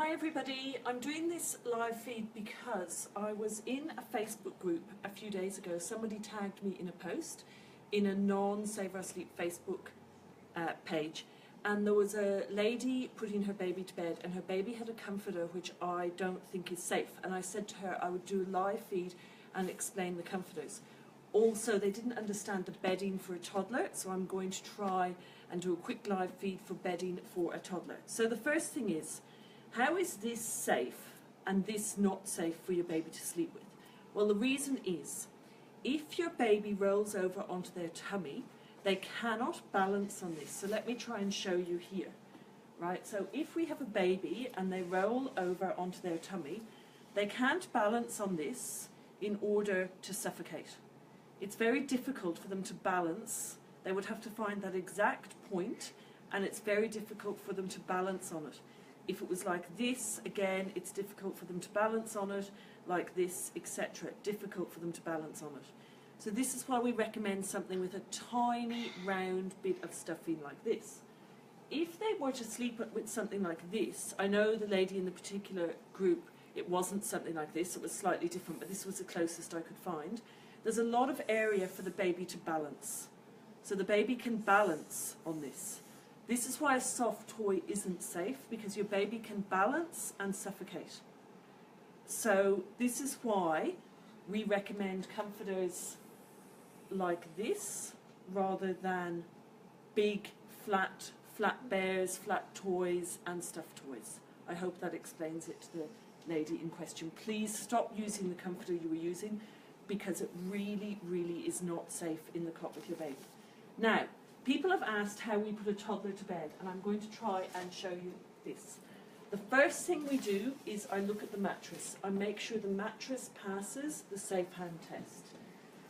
Hi everybody, I'm doing this live feed because I was in a Facebook group a few days ago. Somebody tagged me in a post in a non-Save Our Sleep Facebook page, and there was a lady putting her baby to bed and her baby had a comforter which I don't think is safe, and I said to her I would do a live feed and explain the comforters. Also, they didn't understand the bedding for a toddler, so I'm going to try and do a quick live feed for bedding for a toddler. So the first thing is, how is this safe and this not safe for your baby to sleep with? Well, the reason is, if your baby rolls over onto their tummy, they cannot balance on this. So let me try and show you here. Right, so if we have a baby and they roll over onto their tummy, they can't balance on this in order to suffocate. It's very difficult for them to balance. They would have to find that exact point, and it's very difficult for them to balance on it. If it was like this, again, it's difficult for them to balance on it, like this, etc. Difficult for them to balance on it. So this is why we recommend something with a tiny round bit of stuffing like this. If they were to sleep with something like this, I know the lady in the particular group, it wasn't something like this, it was slightly different, but this was the closest I could find. There's a lot of area for the baby to balance. So the baby can balance on this. This is why a soft toy isn't safe, because your baby can balance and suffocate. So this is why we recommend comforters like this rather than big, flat bears, flat toys and stuffed toys. I hope that explains it to the lady in question. Please stop using the comforter you were using, because it really, really is not safe in the cot with your baby. Now, people have asked how we put a toddler to bed, and I'm going to try and show you this. The first thing we do is I look at the mattress. I make sure the mattress passes the safe hand test.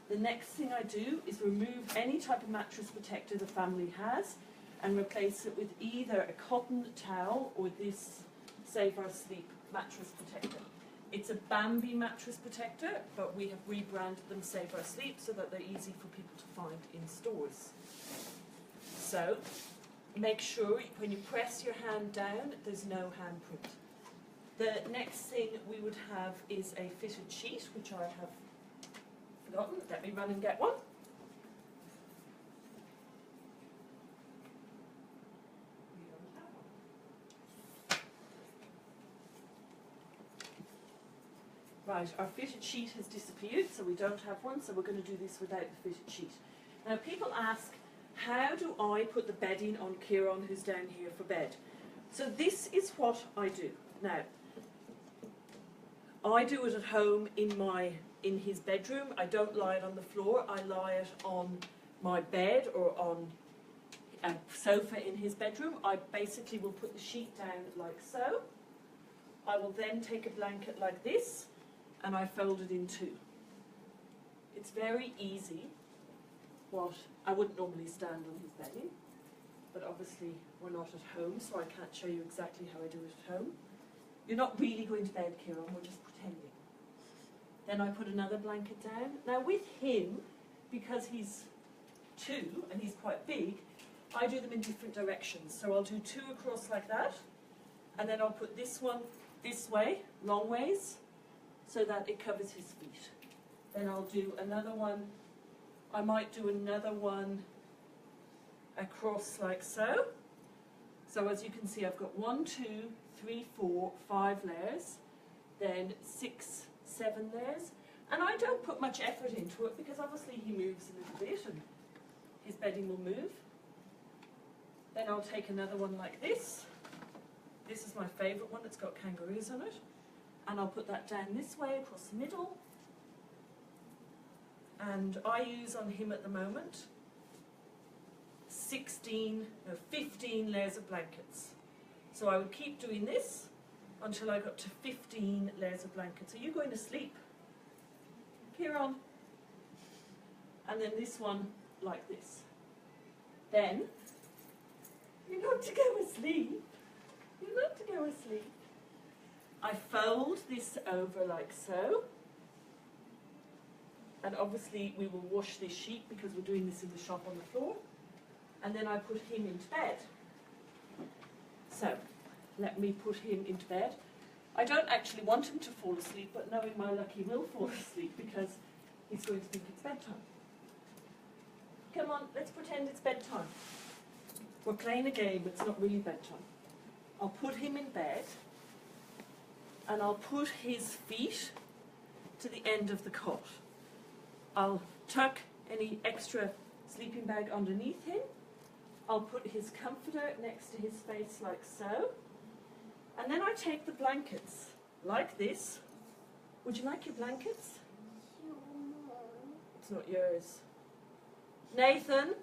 The next thing I do is remove any type of mattress protector the family has and replace it with either a cotton towel or this Save Our Sleep mattress protector. It's a Bambi mattress protector, but we have rebranded them Save Our Sleep so that they're easy for people to find in stores. So, make sure when you press your hand down, there's no handprint. The next thing we would have is a fitted sheet, which I have forgotten. Let me run and get one. Right, our fitted sheet has disappeared, so we don't have one, so we're going to do this without the fitted sheet. Now, people ask, how do I put the bedding on Kieran, who's down here, for bed? So this is what I do. Now, I do it at home in his bedroom. I don't lie it on the floor. I lie it on my bed or on a sofa in his bedroom. I basically will put the sheet down like so. I will then take a blanket like this, and I fold it in two. It's very easy. What I wouldn't normally stand on his bedding, but obviously we're not at home, so I can't show you exactly how I do it at home. You're not really going to bed, Kieran, we're just pretending. Then I put another blanket down. Now with him, because he's 2 and he's quite big, I do them in different directions. So I'll do 2 across like that, and then I'll put this one this way, long ways, so that it covers his feet. Then I'll do another one. I might do another one across like so. So as you can see, I've got 1, 2, 3, 4, 5 layers, then 6, 7 layers. And I don't put much effort into it because obviously he moves a little bit and his bedding will move. Then I'll take another one like this. This is my favourite one, it's got kangaroos on it. And I'll put that down this way across the middle. And I use on him at the moment 15 layers of blankets. So I would keep doing this until I got to 15 layers of blankets. Are you going to sleep? Kieran. And then this one like this. Then, you're not to go asleep. You're not to go asleep. I fold this over like so. And obviously we will wash this sheet because we're doing this in the shop on the floor. And then I put him into bed. So let me put him into bed. I don't actually want him to fall asleep, but knowing my luck, he will fall asleep because he's going to think it's bedtime. Come on, let's pretend it's bedtime. We're playing a game, it's not really bedtime. I'll put him in bed and I'll put his feet to the end of the cot. I'll tuck any extra sleeping bag underneath him. I'll put his comforter next to his face like so. And then I take the blankets like this. Would you like your blankets? It's not yours. Nathan,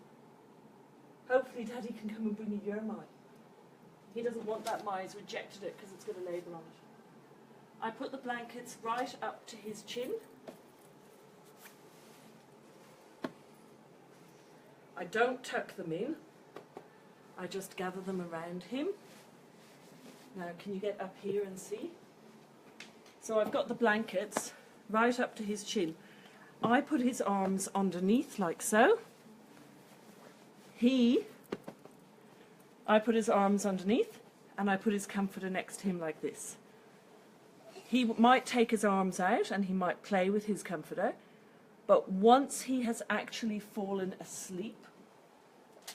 hopefully Daddy can come and bring you your mine. He doesn't want that mine, he's rejected it because it's got a label on it. I put the blankets right up to his chin. I don't tuck them in, I just gather them around him. Now can you get up here and see? So I've got the blankets right up to his chin. I put his arms underneath like so. I put his arms underneath and I put his comforter next to him like this. He might take his arms out and he might play with his comforter, but once he has actually fallen asleep, do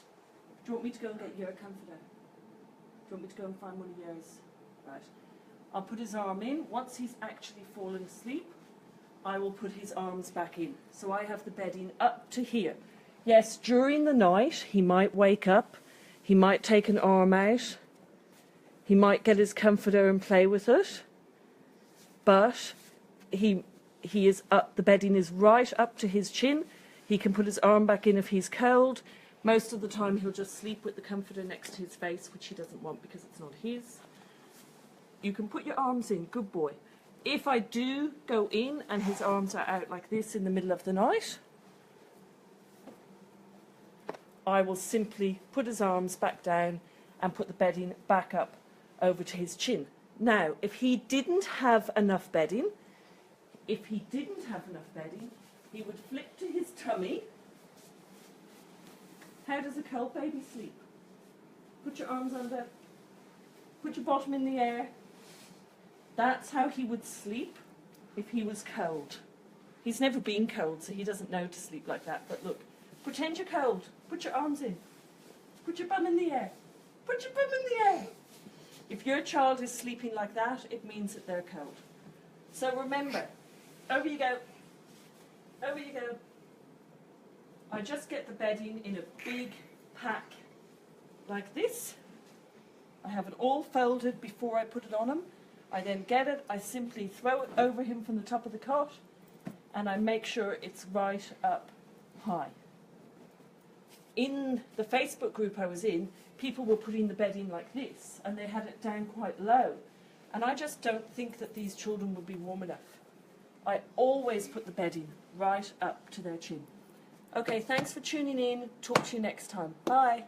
you want me to go and get your comforter? Do you want me to go and find one of yours? Right. I'll put his arm in. Once he's actually fallen asleep, I will put his arms back in. So I have the bedding up to here. Yes, during the night, he might wake up. He might take an arm out. He might get his comforter and play with it. But he is up, the bedding is right up to his chin. He can put his arm back in if he's cold. Most of the time he'll just sleep with the comforter next to his face, which he doesn't want because it's not his. You can put your arms in, good boy. If I do go in and his arms are out like this in the middle of the night, I will simply put his arms back down and put the bedding back up over to his chin. Now, if he didn't have enough bedding, he would flip to his tummy. How does a cold baby sleep? Put your arms under, put your bottom in the air. That's how he would sleep if he was cold. He's never been cold, so he doesn't know to sleep like that. But look, pretend you're cold. Put your arms in. Put your bum in the air. Put your bum in the air. If your child is sleeping like that, it means that they're cold. So remember, over you go. Over you go. I just get the bedding in a big pack like this. I have it all folded before I put it on him. I then get it, I simply throw it over him from the top of the cot, and I make sure it's right up high. In the Facebook group I was in, people were putting the bedding like this, and they had it down quite low. And I just don't think that these children would be warm enough. I always put the bedding right up to their chin. Okay, thanks for tuning in. Talk to you next time. Bye.